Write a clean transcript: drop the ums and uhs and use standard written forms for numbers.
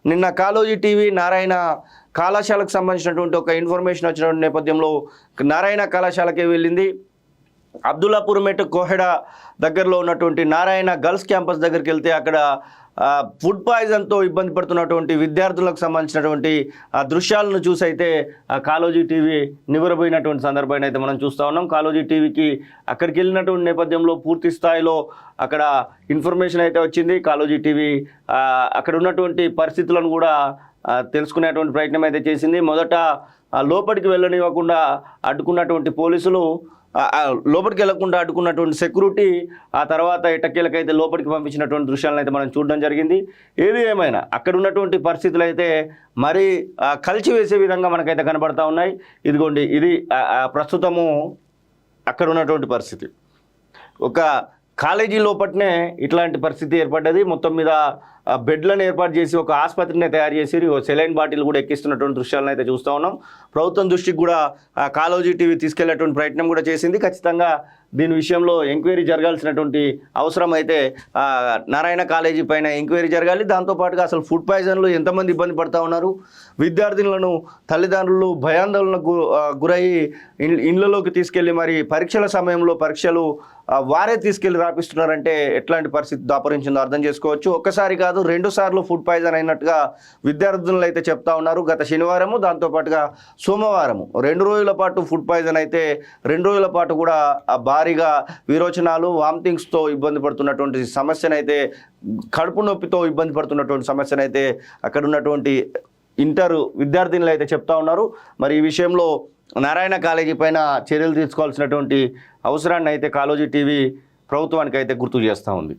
నిన్న కాళోజీ టీవీ నారాయణ కళాశాలకు సంబంధించినటువంటి ఒక ఇన్ఫర్మేషన్ వచ్చినటువంటి నేపథ్యంలో నారాయణ కళాశాలకే వెళ్ళింది. అబ్దుల్లాపూర్ మెట్ కోహెడా దగ్గరలో ఉన్నటువంటి నారాయణ గర్ల్స్ క్యాంపస్ దగ్గరికి వెళ్తే అక్కడ ఫుడ్ పాయిజన్తో ఇబ్బంది పడుతున్నటువంటి విద్యార్థులకు సంబంధించినటువంటి దృశ్యాలను చూసి అయితే కాళోజీ టీవీ నివ్వెరపోయినటువంటి సందర్భాన్ని అయితే మనం చూస్తూ ఉన్నాం. కాళోజీ టీవీకి అక్కడికి వెళ్ళినటువంటి నేపథ్యంలో పూర్తి స్థాయిలో అక్కడ ఇన్ఫర్మేషన్ అయితే వచ్చింది. కాళోజీ టీవీ అక్కడ ఉన్నటువంటి పరిస్థితులను కూడా తెలుసుకునేటువంటి ప్రయత్నం అయితే చేసింది. మొదట లోపలికి వెళ్ళనివ్వకుండా అడ్డుకున్నటువంటి పోలీసులు, లోపలికి వెళ్లకుండా అడ్డుకున్నటువంటి సెక్యూరిటీ, ఆ తర్వాత ఎట్టకేలకైతే లోపలికి పంపించినటువంటి దృశ్యాలను అయితే మనం చూడడం జరిగింది. ఏది ఏమైనా అక్కడ ఉన్నటువంటి పరిస్థితులు అయితే మరీ కలిచివేసే విధంగా మనకైతే కనబడతా ఉన్నాయి. ఇదిగోండి, ఇది ప్రస్తుతము అక్కడ ఉన్నటువంటి పరిస్థితి. ఒక కాలేజీ లోపట్నే ఇట్లాంటి పరిస్థితి ఏర్పడ్డది. మొత్తం మీద బెడ్లను ఏర్పాటు చేసి ఒక ఆసుపత్రిని తయారు చేసి సెలైన్ బాటిల్ కూడా ఎక్కిస్తున్నటువంటి దృశ్యాలను అయితే చూస్తూ ఉన్నాం. ప్రభుత్వం దృష్టికి కూడా కాళోజీ టీవీ తీసుకెళ్లేటువంటి ప్రయత్నం కూడా చేసింది. ఖచ్చితంగా దీని విషయంలో ఎంక్వైరీ జరగాల్సినటువంటి అవసరం అయితే నారాయణ కాలేజీ పైన ఎంక్వైరీ జరగాలి. దాంతోపాటుగా అసలు ఫుడ్ పాయిజన్లు ఎంతమంది ఇబ్బంది పడుతూ ఉన్నారు, విద్యార్థులను తల్లిదండ్రులు భయాందోళనకు గురయ్యి ఇళ్లలోకి తీసుకెళ్ళి మరి పరీక్షల సమయంలో పరీక్షలు వారే తీసుకెళ్లి రాపిస్తున్నారంటే ఎట్లాంటి పరిస్థితి దాపరించిందో అర్థం చేసుకోవచ్చు. ఒక్కసారి కాదు, 2 సార్లు ఫుడ్ పాయిజన్ అయినట్టుగా విద్యార్థులు అయితే చెప్తా ఉన్నారు. గత శనివారము, దాంతోపాటుగా సోమవారము 2 రోజుల పాటు ఫుడ్ పాయిజన్ అయితే 2 రోజుల పాటు కూడా భారీగా విరోచనాలు, వామిటింగ్స్తో ఇబ్బంది పడుతున్నటువంటి సమస్యనైతే, కడుపు నొప్పితో ఇబ్బంది పడుతున్నటువంటి సమస్యనైతే అక్కడ ఉన్నటువంటి ఇంటర్ విద్యార్థినులు అయితే చెప్తా ఉన్నారు. మరి ఈ విషయంలో నారాయణ కాలేజీ పైన చర్యలు తీసుకోవాల్సినటువంటి అవసరాన్ని అయితే కాళోజీ టీవీ ప్రభుత్వానికి అయితే గుర్తు చేస్తూ ఉంది.